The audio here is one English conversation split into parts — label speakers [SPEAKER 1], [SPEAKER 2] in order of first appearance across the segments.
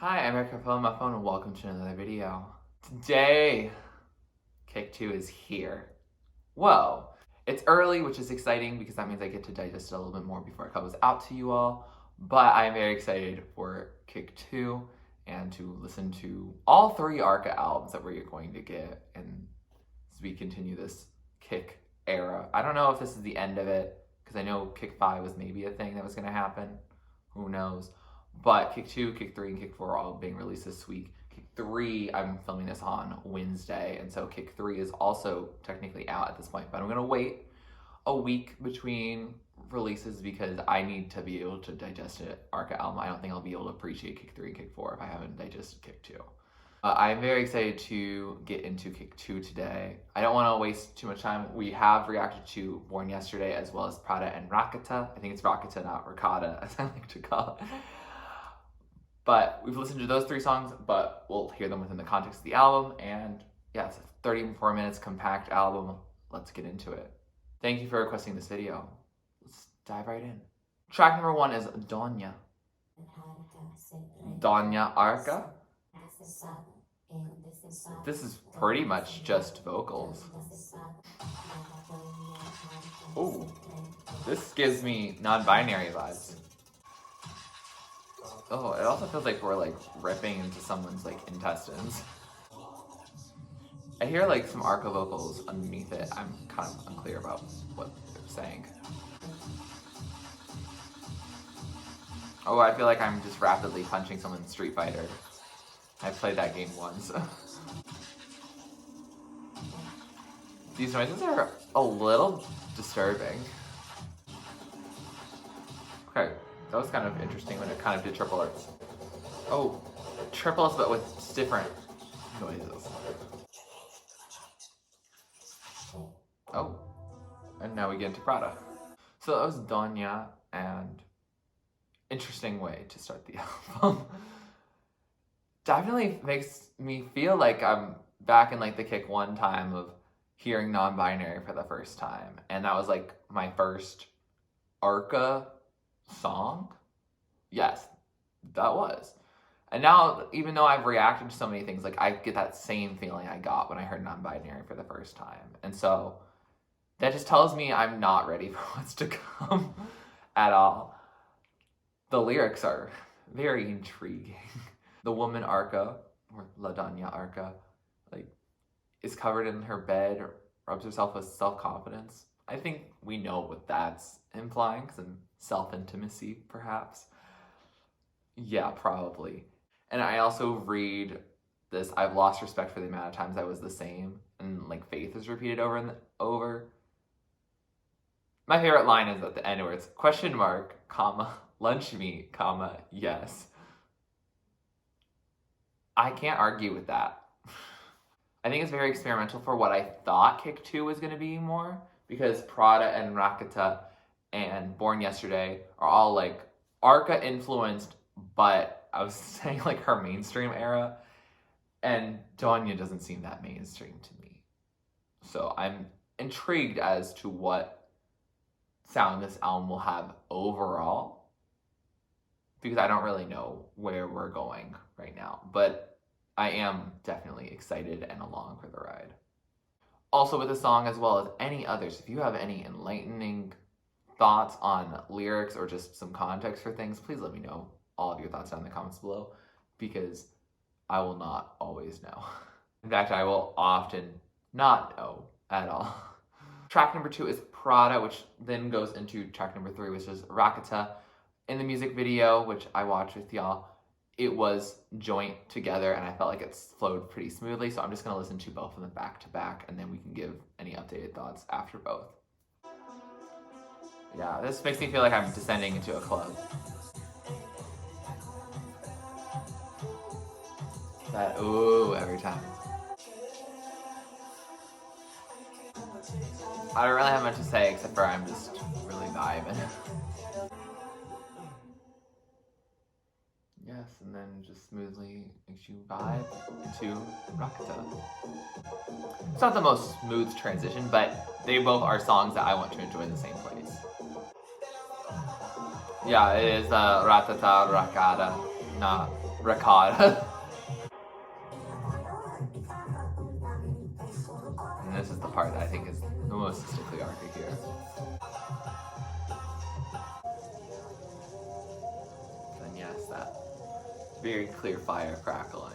[SPEAKER 1] Hi, I'm Arca from my phone and welcome to another video. Today, Kick 2 is here. Whoa. It's early, which is exciting because that means I get to digest it a little bit more before it comes out to you all. But I'm very excited for Kick 2 and to listen to all 3 Arca albums that we're going to get and as we continue this Kick era. I don't know if this is the end of it because I know Kick 5 was maybe a thing that was going to happen. Who knows? But Kick 2, Kick 3, and Kick 4 are all being released this week. Kick 3, I'm filming this on Wednesday, and so Kick 3 is also technically out at this point. But I'm going to wait a week between releases because I need to be able to digest an Arca album. I don't think I'll be able to appreciate Kick 3 and Kick 4 if I haven't digested Kick 2. I'm very excited to get into Kick 2 today. I don't want to waste too much time. We have reacted to Born Yesterday as well as Prada and Rakata. I think it's Rakata, not Rakata, as I like to call it. But we've listened to those 3 songs, but we'll hear them within the context of the album. And yeah, it's a 34 minutes compact album. Let's get into it. Thank you for requesting this video. Let's dive right in. Track number 1 is Donya. Donya Arca. This is pretty much just vocals. Oh, this gives me non-binary vibes. Oh, it also feels like we're like ripping into someone's like intestines. I hear like some Arca vocals underneath it. I'm kind of unclear about what they're saying. Oh, I feel like I'm just rapidly punching someone in Street Fighter. I played that game once. These noises are a little disturbing. Okay, that was kind of interesting when it kind of did triplets. Oh, triplets but with different noises. Oh, and now we get into Prada. So that was Donya, and interesting way to start the album. Definitely makes me feel like I'm back in like the Kick 1 time of hearing non-binary for the first time. And that was like my first Arca song. Yes, that was. And now, even though I've reacted to so many things, like I get that same feeling I got when I heard non-binary for the first time. And so that just tells me I'm not ready for what's to come at all. The lyrics are very intriguing. The woman Arca, or La Doña Arca, like, is covered in her bed, rubs herself with self-confidence. I think we know what that's implying, some self-intimacy, perhaps. Yeah, probably. And I also read this, I've lost respect for the amount of times I was the same, and like faith is repeated over and over. My favorite line is at the end where it's question mark, comma, lunch meat, comma, yes. I can't argue with that. I think it's very experimental for what I thought Kick 2 was going to be more, because Prada and Rakata and Born Yesterday are all like Arca influenced, but I was saying like her mainstream era, and Donya doesn't seem that mainstream to me. So I'm intrigued as to what sound this album will have overall, because I don't really know where we're going right now, but I am definitely excited and along for the ride. Also with the song, as well as any others, if you have any enlightening thoughts on lyrics or just some context for things, please let me know all of your thoughts down in the comments below, because I will not always know. In fact, I will often not know at all. Track number 2 is Prada, which then goes into track number 3, which is Rakata. In the music video, which I watched with y'all, it was joint together, and I felt like it flowed pretty smoothly, so I'm just going to listen to both of them back to back, and then we can give any updated thoughts after both. Yeah, this makes me feel like I'm descending into a club. That ooh every time. I don't really have much to say except for I'm just really vibing. Yes, and then just smoothly makes you vibe into Rakata. It's not the most smooth transition, but they both are songs that I want to enjoy in the same place. Yeah, it is Ratata Rakata, not Rakata. And this is the part that I think is the most distinctly Arca here. And yes, that very clear fire crackling.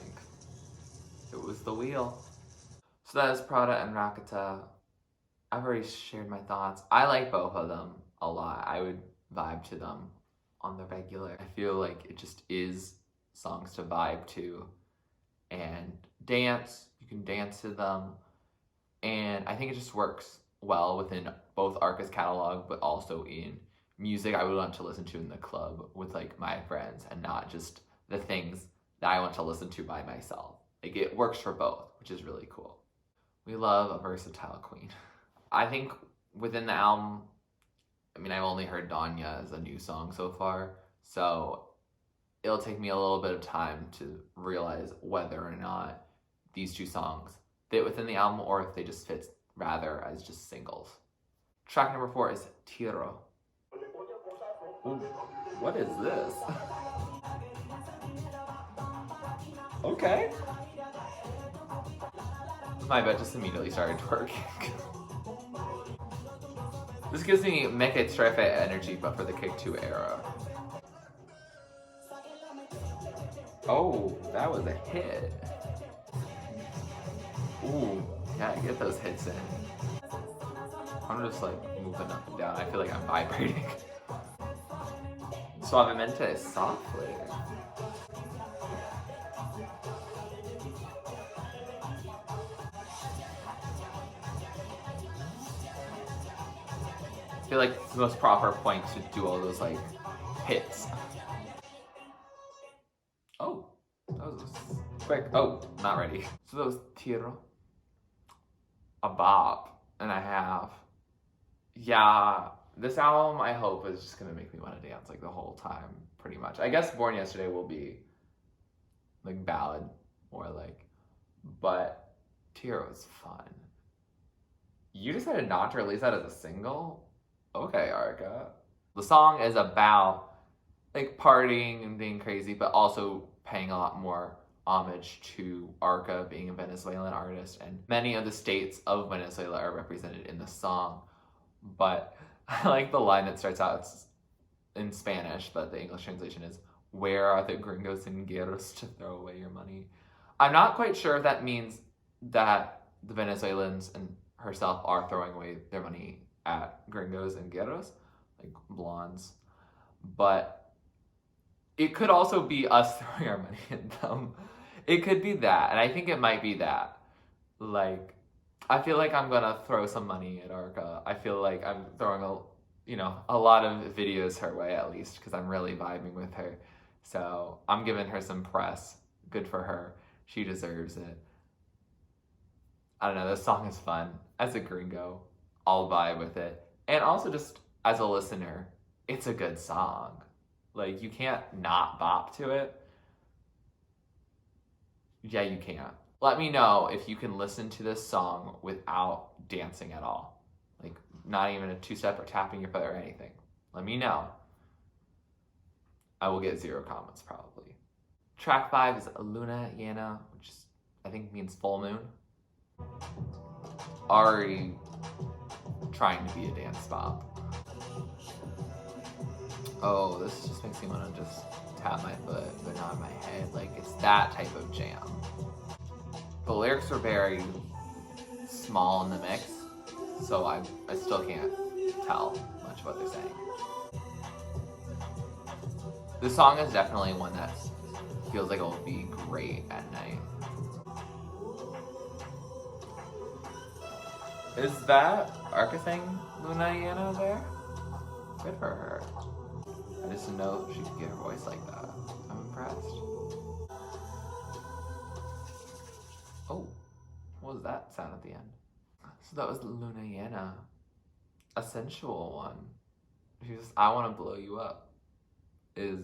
[SPEAKER 1] It was the wheel. So that is Prada and Rakata. I've already shared my thoughts. I like both of them a lot. I would vibe to them on the regular. I feel like it just is songs to vibe to and dance. You can dance to them. And I think it just works well within both Arca's catalog, but also in music I would want to listen to in the club with like my friends and not just the things that I want to listen to by myself. Like it works for both, which is really cool. We love a versatile queen. I think within the album, I mean, I've only heard Donya as a new song so far, so it'll take me a little bit of time to realize whether or not these two songs fit within the album or if they just fit rather as just singles. Track number 4 is Tiro. Ooh, what is this? Okay. My bed just immediately started twerking. This gives me Mecha Strife energy, but for the Kick 2 era. Oh, that was a hit. Ooh, yeah, get those hits in. I'm just like moving up and down. I feel like I'm vibrating. Suavemente is softly. I feel like it's the most proper point to do all those like hits. Oh, that was quick. Oh, not ready. So that was Tiro. A bop and a half. Yeah, this album I hope is just gonna make me want to dance like the whole time, pretty much. I guess Born Yesterday will be like ballad more like, but Tiro is fun. You decided not to release that as a single? Okay, Arca. The song is about like partying and being crazy, but also paying a lot more homage to Arca being a Venezuelan artist, and many of the states of Venezuela are represented in the song. But I like the line that starts out, it's in Spanish, but the English translation is, "Where are the gringos and guerreros to throw away your money?" I'm not quite sure if that means that the Venezuelans and herself are throwing away their money at gringos and guerreros, like blondes, but it could also be us throwing our money at them. It could be that, and I think it might be that. Like, I feel like I'm gonna throw some money at Arca. I feel like I'm throwing a lot of videos her way at least, because I'm really vibing with her. So I'm giving her some press. Good for her. She deserves it. I don't know, this song is fun. As a gringo, I'll vibe with it. And also just as a listener, it's a good song. Like, you can't not bop to it. Yeah, you can. Let me know if you can listen to this song without dancing at all. Like, not even a two-step or tapping your foot or anything. Let me know. I will get 0 comments, probably. Track 5 is Luna Llena, which is, I think means full moon. Already trying to be a dance bop. Oh, this just makes me want to just tap my foot, but not my head. Like, it's that type of jam. The lyrics are very small in the mix, so I still can't tell much what they're saying. This song is definitely one that feels like it will be great at night. Is that Arca saying Luna Llena there? Good for her. I just didn't know she could get her voice like that. I'm impressed. Oh, what was that sound at the end? So that was Luna Llena. A sensual one. She's, I want to blow you up, is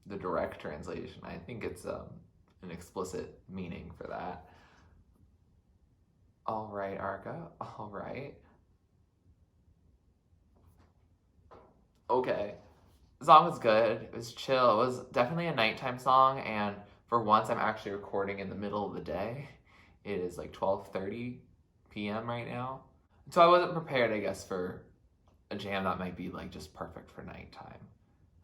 [SPEAKER 1] the direct translation. I think it's an explicit meaning for that. All right, Arca. All right. Okay. The song was good. It was chill. It was definitely a nighttime song, and For once, I'm actually recording in the middle of the day. It is like 12:30 p.m. right now. So I wasn't prepared, I guess, for a jam that might be like just perfect for nighttime.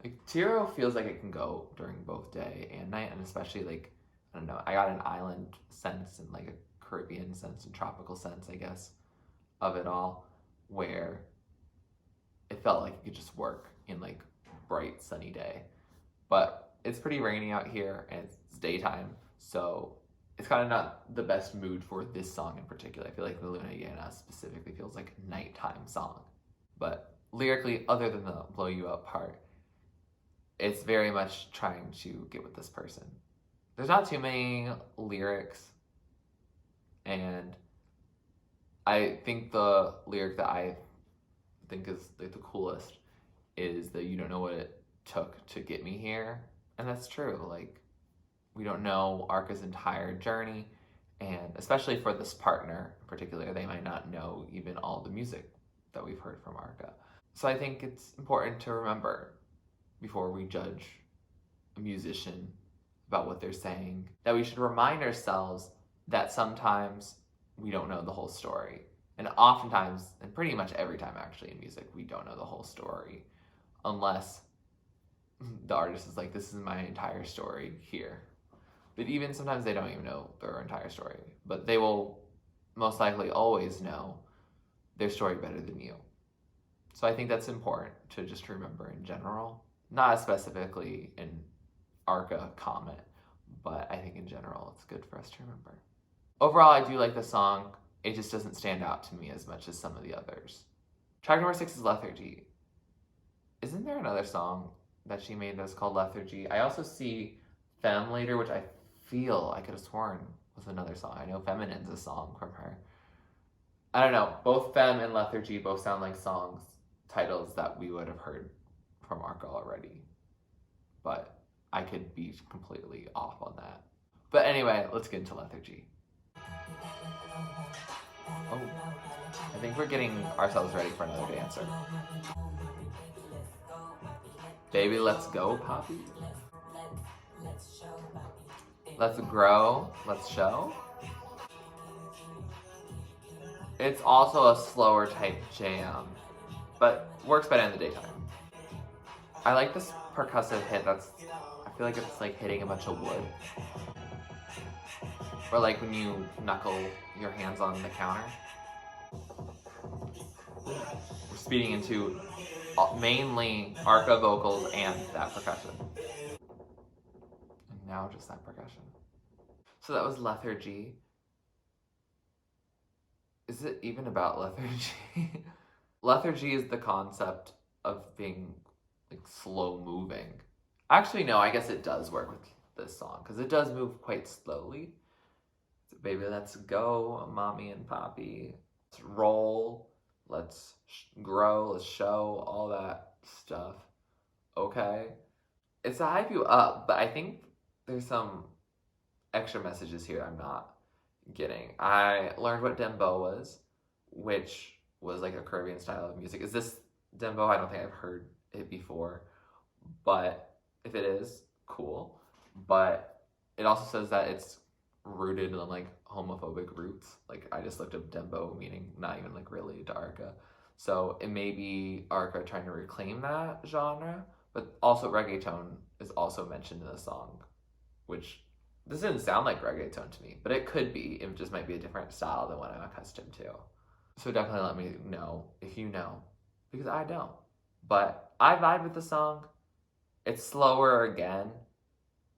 [SPEAKER 1] Like Tiro feels like it can go during both day and night, and especially like, I don't know, I got an island sense and like a Caribbean sense and tropical sense, I guess, of it all, where it felt like it could just work in like bright sunny day. But it's pretty rainy out here and it's daytime, so it's kind of not the best mood for this song in particular. I feel like the Llena specifically feels like a nighttime song. But lyrically, other than the blow you up part, it's very much trying to get with this person. There's not too many lyrics, and I think the lyric that I think is like the coolest is that you don't know what it took to get me here. And that's true. Like, we don't know Arca's entire journey, and especially for this partner in particular, they might not know even all the music that we've heard from Arca. So I think it's important to remember before we judge a musician about what they're saying, that we should remind ourselves that sometimes we don't know the whole story. And oftentimes, and pretty much every time actually in music, we don't know the whole story unless the artist is like, this is my entire story here. But even sometimes they don't even know their entire story, but they will most likely always know their story better than you. So I think that's important to just remember in general, not specifically in Arca comment, but I think in general it's good for us to remember. Overall, I do like the song. It just doesn't stand out to me as much as some of the others. Track number 6 is Lethargy. Isn't there another song that she made that's called Lethargy? I also see Femme later, which I feel I could have sworn was another song. I know Feminine's a song from her. I don't know. Both Femme and Lethargy both sound like songs, titles that we would have heard from Arca already. But I could be completely off on that. But anyway, let's get into Lethargy. Oh, I think we're getting ourselves ready for another dancer. Baby, let's go, Poppy. Let's grow, let's show. It's also a slower type jam, but works better in the daytime. I like this percussive hit I feel like it's like hitting a bunch of wood. Or like when you knuckle your hands on the counter. We're speeding into mainly Arca vocals and that percussion. And now just that percussion. So that was Lethargy. Is it even about lethargy? Lethargy is the concept of being like slow moving. Actually, no, I guess it does work with this song because it does move quite slowly. So, baby, let's go, mommy and poppy. Let's roll, let's grow, let's show, all that stuff. Okay. It's to hype you up, but I think there's some extra messages here I'm not getting. I learned what dembow was, which was like a Caribbean style of music. Is this dembow? I don't think I've heard it before, but if it is, cool. But it also says that it's rooted in like homophobic roots. Like I just looked up dembow meaning not even like related to Arca. So it may be Arca trying to reclaim that genre, but also reggaeton is also mentioned in the song, which this didn't sound like reggaeton to me, but it could be. It just might be a different style than what I'm accustomed to. So definitely let me know if you know, because I don't. But I vibe with the song. It's slower again,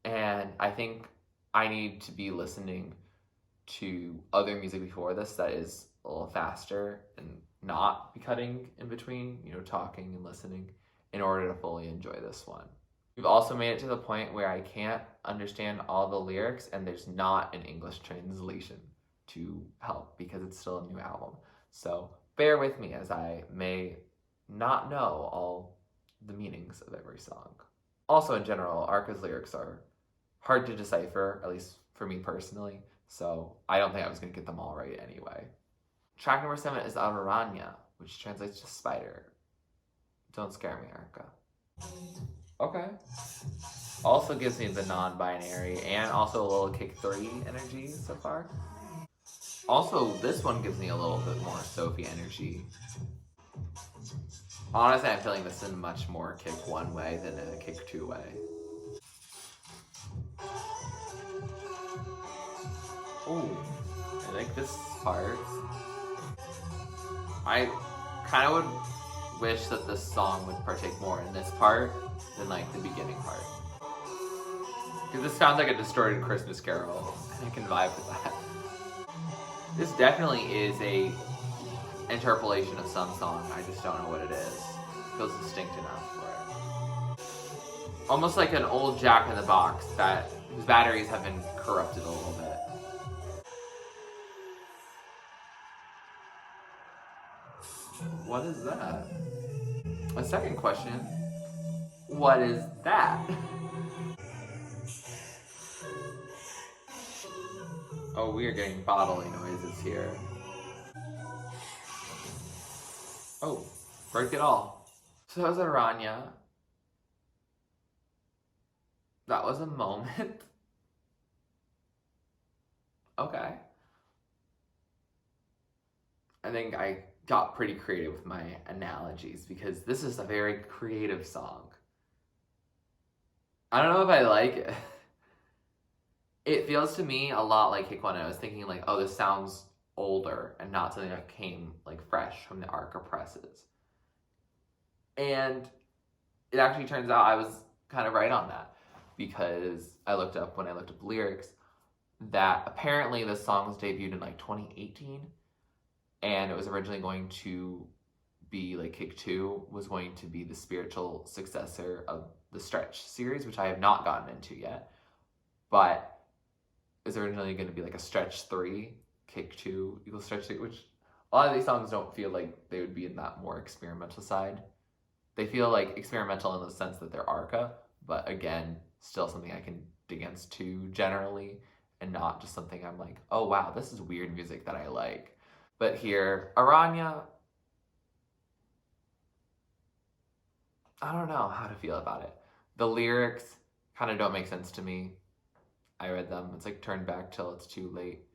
[SPEAKER 1] and I think I need to be listening to other music before this that is a little faster and not be cutting in between, talking and listening in order to fully enjoy this one. We've also made it to the point where I can't understand all the lyrics and there's not an English translation to help because it's still a new album. So bear with me as I may not know all the meanings of every song. Also in general, Arca's lyrics are hard to decipher, at least for me personally, so I don't think I was going to get them all right anyway. Track number 7 is Araña, which translates to spider. Don't scare me, Arca. Okay. Also gives me the non-binary and also a little kick 3 energy so far. Also, this one gives me a little bit more Sophie energy. Honestly, I'm feeling this in much more kick 1 way than a kick 2 way. Ooh, I like this part. I kind of would wish that this song would partake more in this part than like the beginning part. Because this sounds like a distorted Christmas carol, and I can vibe with that. This definitely is a interpolation of some song, I just don't know what it is. It feels distinct enough for it. Almost like an old Jack in the Box whose batteries have been corrupted a little bit. What is that? A second question. What is that? Oh, we are getting bodily noises here. Oh, break it all. So that was Araña. That was a moment. Okay. I think I got pretty creative with my analogies because this is a very creative song. I don't know if I like it. It feels to me a lot like Kick One. I was thinking like, oh, this sounds older and not something that came like fresh from the Arca presses. And it actually turns out I was kind of right on that because when I looked up lyrics, that apparently this song was debuted in like 2018 and it was originally going to be like Kick 2 was going to be the spiritual successor of the Stretch series, which I have not gotten into yet, but is originally going to be like a Stretch 3, Kick 2 equals Stretch 3, which a lot of these songs don't feel like they would be in that more experimental side. They feel like experimental in the sense that they're Arca, but again, still something I can dig into generally, and not just something I'm like, oh wow, this is weird music that I like. But here, Araña, I don't know how to feel about it. The lyrics kind of don't make sense to me. I read them. It's like turn back till it's too late.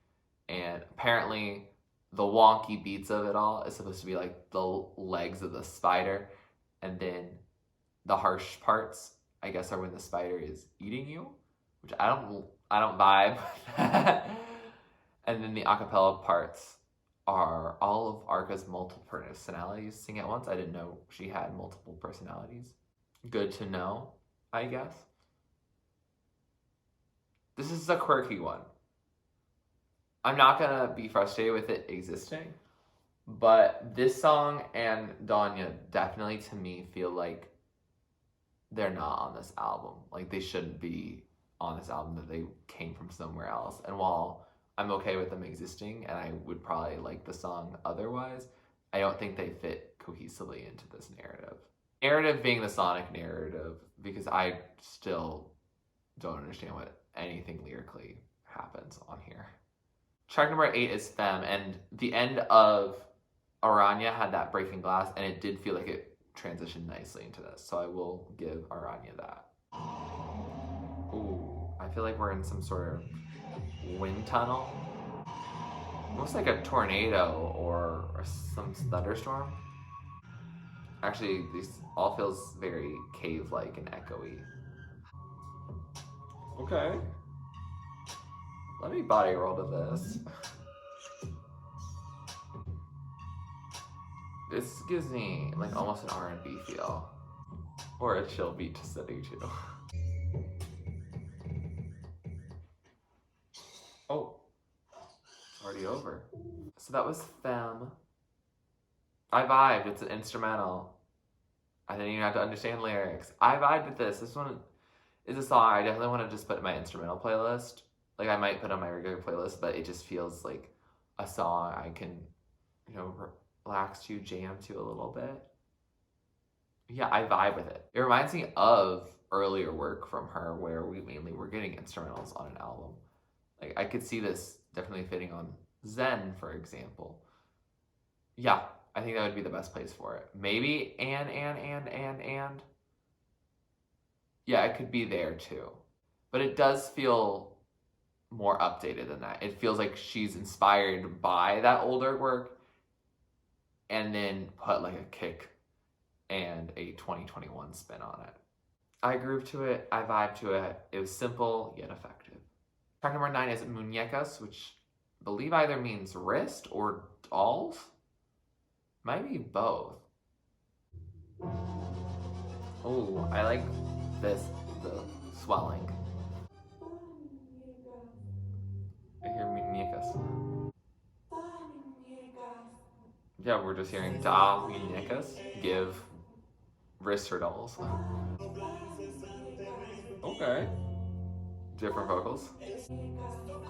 [SPEAKER 1] And apparently the wonky beats of it all is supposed to be like the legs of the spider. And then the harsh parts, I guess, are when the spider is eating you, which I don't vibe with that. And then the acapella parts are all of Arca's multiple personalities sing at once. I didn't know she had multiple personalities. Good to know, I guess. This is a quirky one. I'm not gonna be frustrated with it existing, but this song and Donya definitely to me feel like they're not on this album. Like they shouldn't be on this album, that they came from somewhere else. And while I'm okay with them existing and I would probably like the song otherwise, I don't think they fit cohesively into this narrative. Narrative being the Sonic narrative, because I still don't understand what anything lyrically happens on here. Track number 8 is Femme, and the end of Araña had that breaking glass, and it did feel like it transitioned nicely into this, so I will give Araña that. Ooh, I feel like we're in some sort of wind tunnel. Almost like a tornado or some thunderstorm. Actually, this all feels very cave-like and echoey. Okay. Let me body roll to this. This gives me like almost an R&B feel. Or a chill beat to study to. Oh, it's already over. So that was Femme. I vibed, it's an instrumental. I didn't even have to understand lyrics. I vibed with this. This one is a song I definitely want to just put in my instrumental playlist. Like I might put on my regular playlist, but it just feels like a song I can, relax to, jam to a little bit. Yeah, I vibe with it. It reminds me of earlier work from her where we mainly were getting instrumentals on an album. Like I could see this definitely fitting on Zen, for example. Yeah, I think that would be the best place for it. Maybe and. Yeah, it could be there too. But it does feel more updated than that. It feels like she's inspired by that older work and then put like a kick and a 2021 spin on it. I groove to it, I vibe to it. It was simple yet effective. Track number 9 is Muñecas, which I believe either means wrist or dolls. Might be both. Oh, I like this, the swelling. I hear muñecas. Yeah, we're just hearing da muñecas, give wrists or dolls. Okay. Different vocals.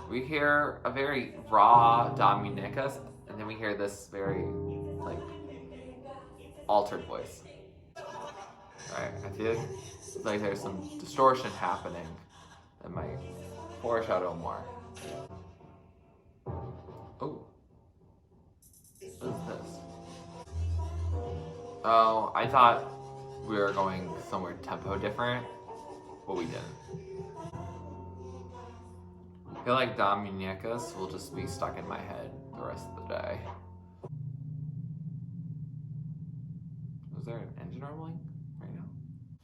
[SPEAKER 1] We hear a very raw da muñecas, and then we hear this very, like, altered voice. Alright, I feel like there's some distortion happening that might foreshadow more. Oh. What is this? Oh, I thought we were going somewhere tempo different, but we didn't. I feel like Da Muñecas will just be stuck in my head the rest of the day. Was there an engine rumbling right now?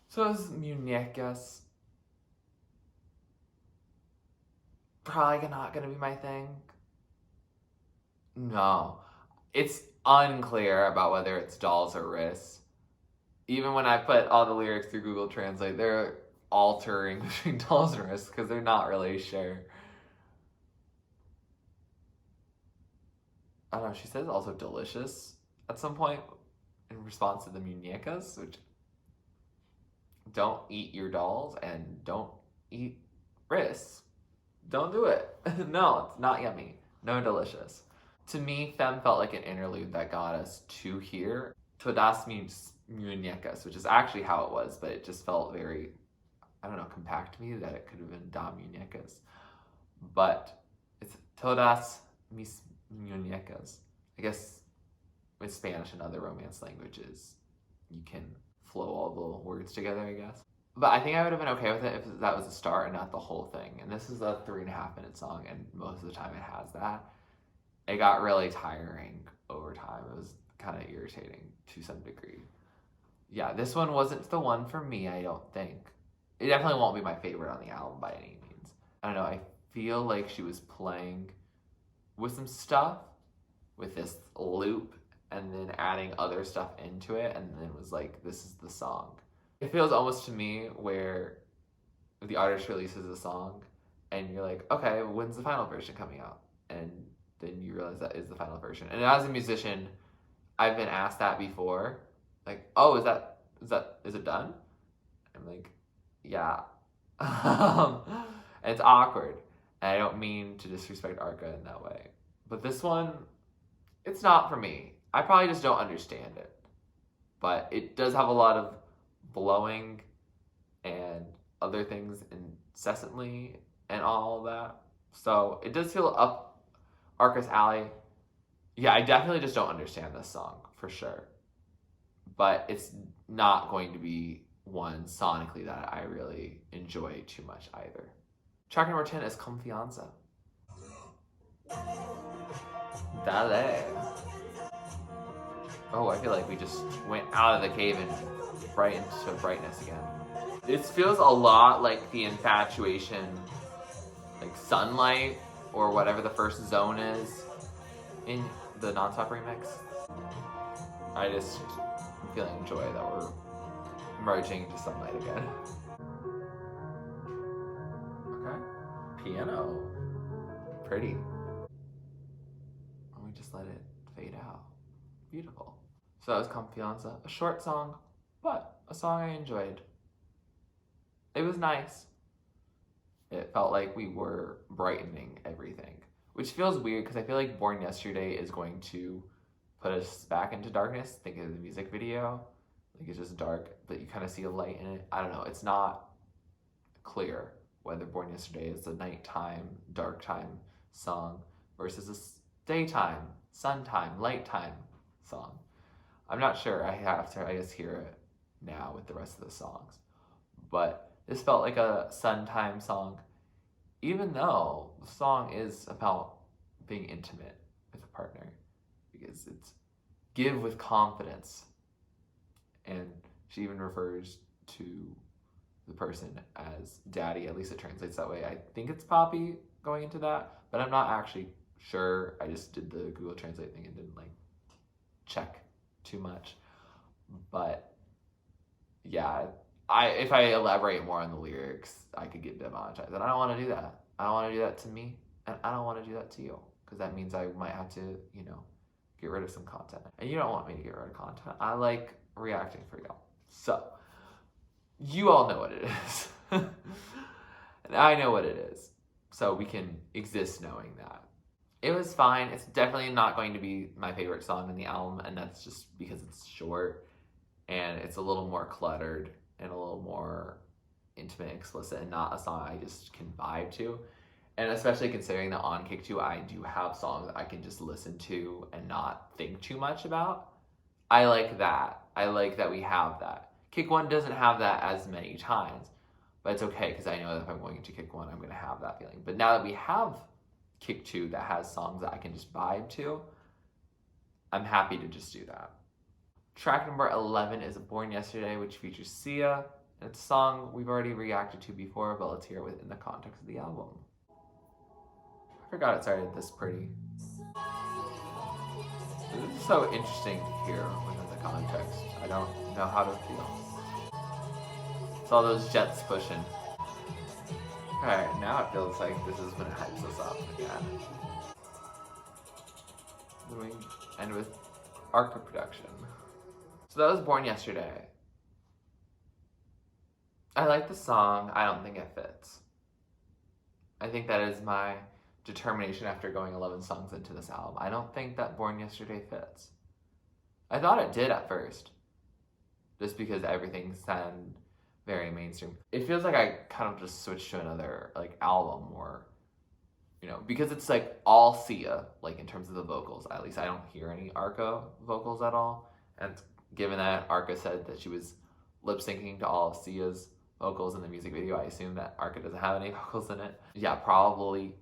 [SPEAKER 1] So is Muñecas probably not gonna be my thing? No. It's unclear about whether it's dolls or wrists. Even when I put all the lyrics through Google Translate, they're altering between dolls and wrists because they're not really sure. I don't know, she says also delicious at some point in response to the muñecas, which don't eat your dolls and don't eat wrists. Don't do it. No, it's not yummy. No delicious. To me, Femme felt like an interlude that got us to here. Todas mis muñecas, which is actually how it was, but it just felt very, I don't know, compact to me that it could have been da muñecas. But it's todas mis muñecas. I guess with Spanish and other Romance languages, you can flow all the words together, I guess. But I think I would have been okay with it if that was the start and not the whole thing. And this is a 3.5 minute song, and most of the time it has that. It got really tiring over time. It was kind of irritating to some degree. Yeah, this one wasn't the one for me, I don't think. It definitely won't be my favorite on the album by any means. I don't know, I feel like she was playing with some stuff, with this loop, and then adding other stuff into it, and then it was like, this is the song. It feels almost to me where the artist releases a song, and you're like, okay, when's the final version coming out? And then you realize that is the final version. And as a musician, I've been asked that before. Like, oh, is it done? I'm like, yeah. And it's awkward. And I don't mean to disrespect Arca in that way. But this one, it's not for me. I probably just don't understand it. But it does have a lot of blowing and other things incessantly and all of that. So it does feel up Arca's alley. Yeah, I definitely just don't understand this song, for sure. But it's not going to be one sonically that I really enjoy too much either. Track number 10 is Confianza. Dale. Oh, I feel like we just went out of the cave and right into brightness again. This feels a lot like the Infatuation, like Sunlight, or whatever the first zone is in the Nonstop remix. I just am feeling joy that we're merging into Sunlight again. Okay. Piano. Pretty. And we just let it fade out. Beautiful. So that was Confianza. A short song, but a song I enjoyed. It was nice. It felt like we were brightening everything, which feels weird because I feel like Born Yesterday is going to put us back into darkness. Think of the music video. Like it's just dark, but you kind of see a light in it. I don't know. It's not clear whether Born Yesterday is a nighttime, dark time song versus a daytime, sun time, light time song. I'm not sure. I have to, I guess, hear it now with the rest of the songs. But This felt like a sun time song, even though the song is about being intimate with a partner, because it's give with confidence. And she even refers to the person as daddy, at least it translates that way. I think it's Poppy going into that, but I'm not actually sure. I just did the Google Translate thing and didn't like check too much. But yeah, if I elaborate more on the lyrics, I could get demonetized, and I don't want to do that. I don't want to do that to me, and I don't want to do that to you, because that means I might have to, you know, get rid of some content. And you don't want me to get rid of content. I like reacting for y'all. So, you all know what it is. And I know what it is. So we can exist knowing that. It was fine. It's definitely not going to be my favorite song in the album, and that's just because it's short and it's a little more cluttered and a little more intimate and explicit, and not a song I just can vibe to. And especially considering that on Kick 2 I do have songs I can just listen to and not think too much about. I like that. I like that we have that. Kick 1 doesn't have that as many times, but it's okay, because I know that if I'm going into Kick 1, I'm going to have that feeling. But now that we have Kick 2 that has songs that I can just vibe to, I'm happy to just do that. Track number 11 is Born Yesterday, which features Sia. And it's a song we've already reacted to before, but let's hear it within the context of the album. I forgot it started this pretty. This is so interesting to hear within the context. I don't know how to feel. It's all those jets pushing. Alright, now it feels like this is when it hypes us up again. Then we end with Arca production. So that was Born Yesterday. I like the song. I don't think it fits. I think that is my determination after going 11 songs into this album. I don't think that Born Yesterday fits. I thought it did at first, just because everything sounded very mainstream. It feels like I kind of just switched to another like album, or, you know, because it's like all Sia, like in terms of the vocals. At least I don't hear any Arca vocals at all. And given that Arca said that she was lip syncing to all of Sia's vocals in the music video, I assume that Arca doesn't have any vocals in it. Yeah, probably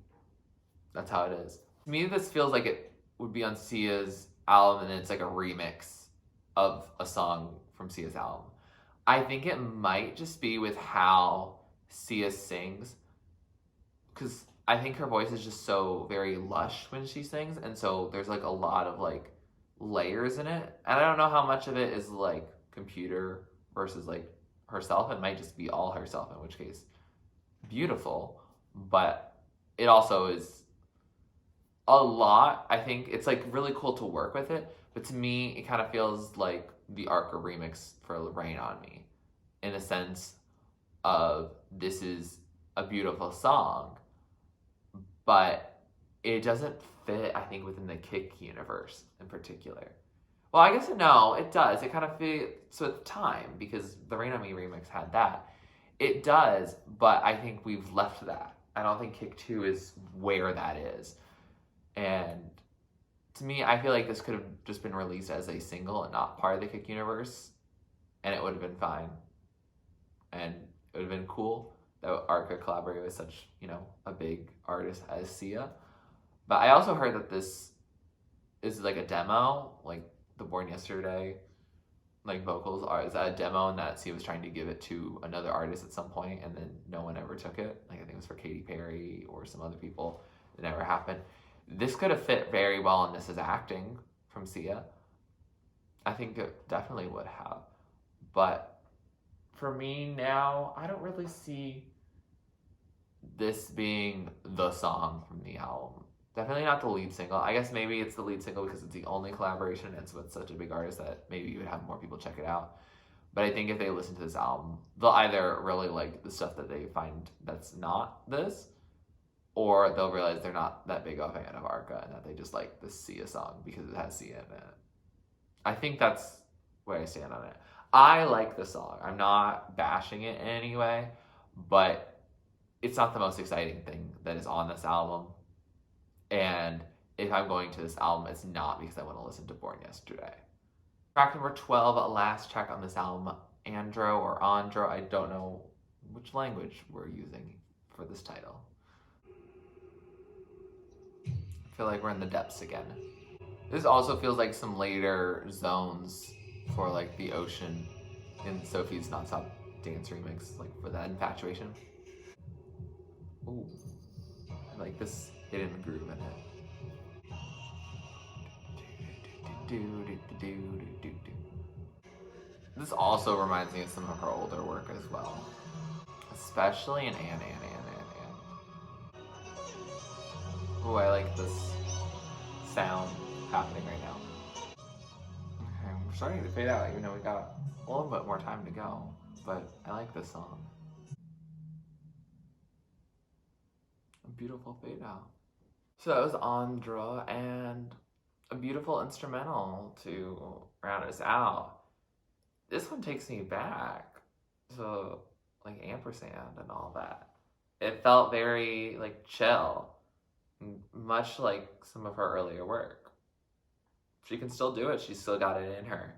[SPEAKER 1] that's how it is. To me, this feels like it would be on Sia's album, and it's like a remix of a song from Sia's album. I think it might just be with how Sia sings, because I think her voice is just so very lush when she sings, and so there's like a lot of like layers in it, and I don't know how much of it is like computer versus like herself. It might just be all herself, in which case beautiful, but it also is a lot. I think it's like really cool to work with it, but to me it kind of feels like the Arca remix for Rain on Me, in a sense of this is a beautiful song, but it doesn't fit, I think, within the Kick universe in particular. Well, I guess no, it does. It kind of fits with time, because the Rain on Me remix had that. It does, but I think we've left that. I don't think Kick 2 is where that is. And to me, I feel like this could have just been released as a single and not part of the Kick universe, and it would have been fine. And it would have been cool that Arca collaborated with such, you know, a big artist as Sia. But I also heard that this is like a demo, like the Born Yesterday like vocals is a demo, and that Sia was trying to give it to another artist at some point, and then no one ever took it. Like I think it was for Katy Perry or some other people. It never happened. This could have fit very well in this as acting from Sia. I think it definitely would have. But for me now, I don't really see this being the song from the album. Definitely not the lead single. I guess maybe it's the lead single because it's the only collaboration and it's with such a big artist that maybe you would have more people check it out. But I think if they listen to this album, they'll either really like the stuff that they find that's not this, or they'll realize they're not that big of a fan of Arca and that they just like the Sia song because it has Sia in it. I think that's where I stand on it. I like the song. I'm not bashing it in any way, but it's not the most exciting thing that is on this album. And if I'm going to this album, it's not because I want to listen to Born Yesterday. Track number 12, last track on this album, Andro or Andro, I don't know which language we're using for this title. I feel like we're in the depths again. This also feels like some later zones for like the ocean in Sophie's Nonstop Dance remix, like for that infatuation. Ooh, I like this hidden groove in it. This also reminds me of some of her older work as well, especially in Anne. Ooh, I like this sound happening right now. Okay, we're starting to fade out, even though we got a little bit more time to go, but I like this song. A beautiful fade out. So that was Andro, and a beautiful instrumental to round us out. This one takes me back to like ampersand and all that. It felt very like chill, much like some of her earlier work. She can still do it. She's still got it in her.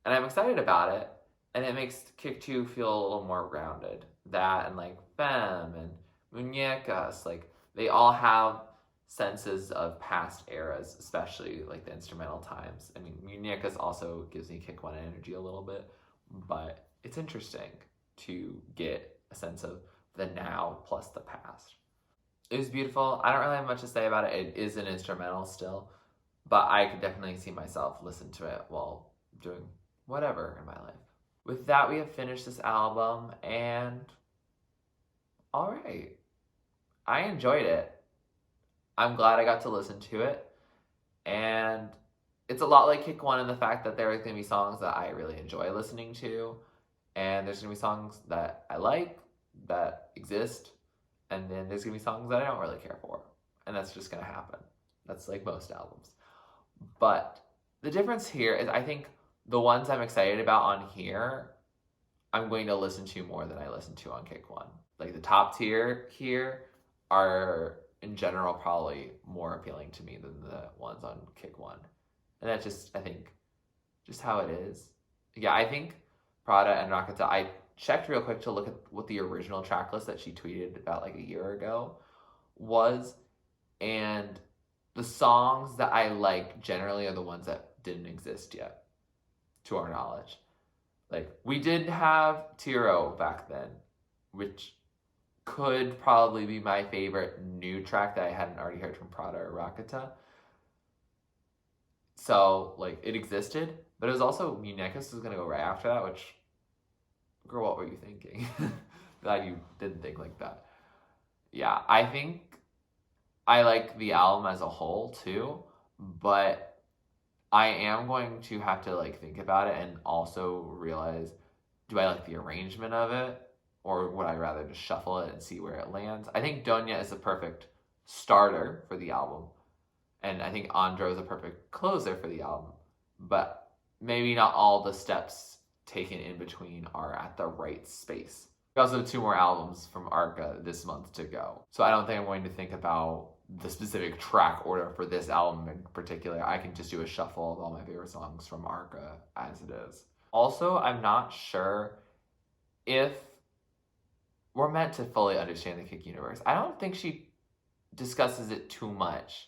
[SPEAKER 1] And I'm excited about it. And it makes Kick 2 feel a little more grounded. That and like Femme and Muñecas, like they all have senses of past eras, especially like the instrumental times. I mean, Muñecas also gives me Kick 1 energy a little bit, but it's interesting to get a sense of the now plus the past. It was beautiful. I don't really have much to say about it. It is an instrumental still, but I could definitely see myself listen to it while doing whatever in my life. With that, we have finished this album, and all right. I enjoyed it. I'm glad I got to listen to it, and it's a lot like Kick 1 in the fact that there are going to be songs that I really enjoy listening to, and there's going to be songs that I like, that exist, and then there's going to be songs that I don't really care for, and that's just going to happen. That's like most albums. But the difference here is I think the ones I'm excited about on here, I'm going to listen to more than I listened to on Kick 1. Like the top tier here are in general probably more appealing to me than the ones on Kick 1. And that's just, I think, just how it is. Yeah, I think Prada and Rakata, I checked real quick to look at what the original track list that she tweeted about like a year ago was, and the songs that I like generally are the ones that didn't exist yet, to our knowledge. Like, we did have Tiro back then, which could probably be my favorite new track that I hadn't already heard from Prada or Rakata. So, like, it existed, but it was also Muñecas was gonna go right after that, which, girl, what were you thinking? Glad you didn't think like that. Yeah, I think I like the album as a whole too, but I am going to have to like think about it and also realize, do I like the arrangement of it, or would I rather just shuffle it and see where it lands? I think Donya is a perfect starter for the album, and I think Andro is a perfect closer for the album, but maybe not all the steps taken in between are at the right space. We also have 2 more albums from Arca this month to go, so I don't think I'm going to think about the specific track order for this album in particular. I can just do a shuffle of all my favorite songs from Arca as it is. Also, I'm not sure if we're meant to fully understand the Kick universe. I don't think she discusses it too much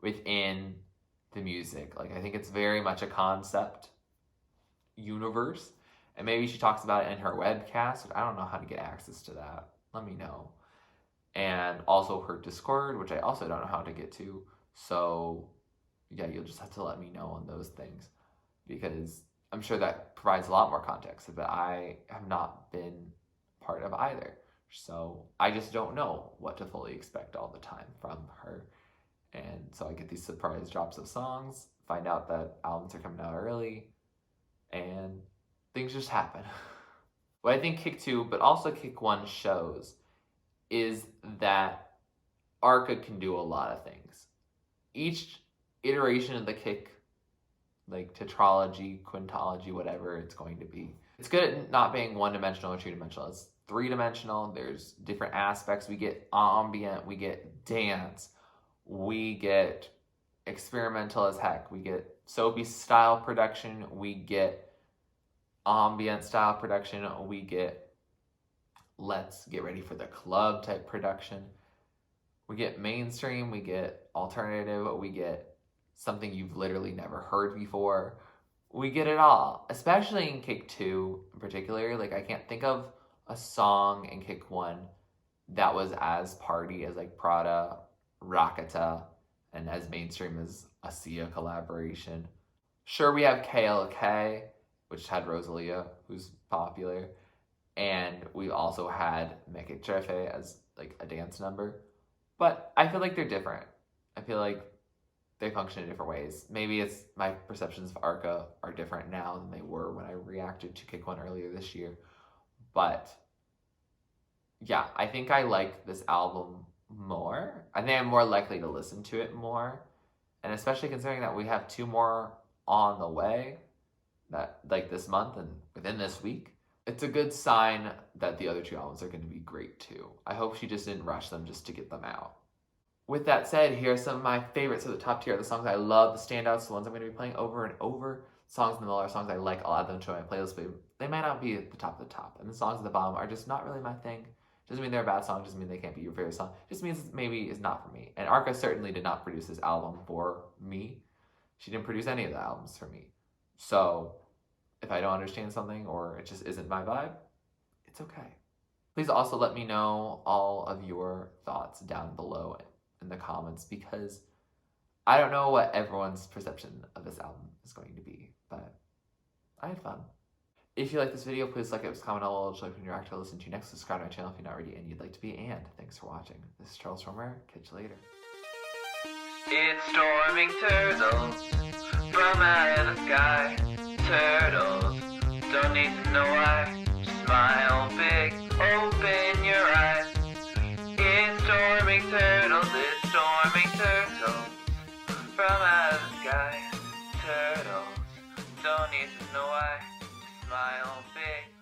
[SPEAKER 1] within the music. Like, I think it's very much a concept universe, and maybe she talks about it in her webcast. I don't know how to get access to that. Let me know. And also her Discord, which I also don't know how to get to. So yeah, you'll just have to let me know on those things, because I'm sure that provides a lot more context, but I have not been part of either. So I just don't know what to fully expect all the time from her. And so I get these surprise drops of songs, find out that albums are coming out early, and things just happen. What I think Kick 2, but also Kick 1 shows is that Arca can do a lot of things. Each iteration of the Kick, like tetralogy, quintology, whatever it's going to be, it's good at not being one-dimensional or two-dimensional. It's three-dimensional. There's different aspects. We get ambient, we get dance, we get experimental as heck, we get soapy style production, we get ambient style production, we get let's get ready for the club type production. We get mainstream, we get alternative, we get something you've literally never heard before. We get it all, especially in Kick 2 in particular. Like, I can't think of a song in Kick 1 that was as party as like Prada, Rakata, and as mainstream as a Sia collaboration. Sure, we have KLK, which had Rosalia, who's popular, and we also had Make It Trefe as like a dance number. But I feel like they're different. I feel like they function in different ways. Maybe it's my perceptions of Arca are different now than they were when I reacted to Kick 1 earlier this year. But yeah, I think I like this album more. I think I'm more likely to listen to it more. And especially considering that we have 2 more on the way, that like this month and within this week. It's a good sign that the other 2 albums are going to be great too. I hope she just didn't rush them just to get them out. With that said, here are some of my favorites of the top tier, the songs I love, the standouts, the ones I'm going to be playing over and over. Songs in the middle are songs I like. I'll add them to my playlist, but they might not be at the top of the top. And the songs at the bottom are just not really my thing. Doesn't mean they're a bad song, doesn't mean they can't be your favorite song. Just means maybe it's not for me. And Arca certainly did not produce this album for me. She didn't produce any of the albums for me. So if I don't understand something or it just isn't my vibe, it's okay. Please also let me know all of your thoughts down below in the comments, because I don't know what everyone's perception of this album is going to be, but I had fun. If you like this video, please like it, comment all, like when you're active to listen to next, subscribe to my channel if you're not already and you'd like to be, and thanks for watching. This is TurtleStormer, catch you later.
[SPEAKER 2] It's storming turtles from out of the sky. Turtles, don't need to know why. Smile big, open your eyes. It's storming turtles, it's storming turtles from out of the sky. Turtles, don't need to know why. Smile big.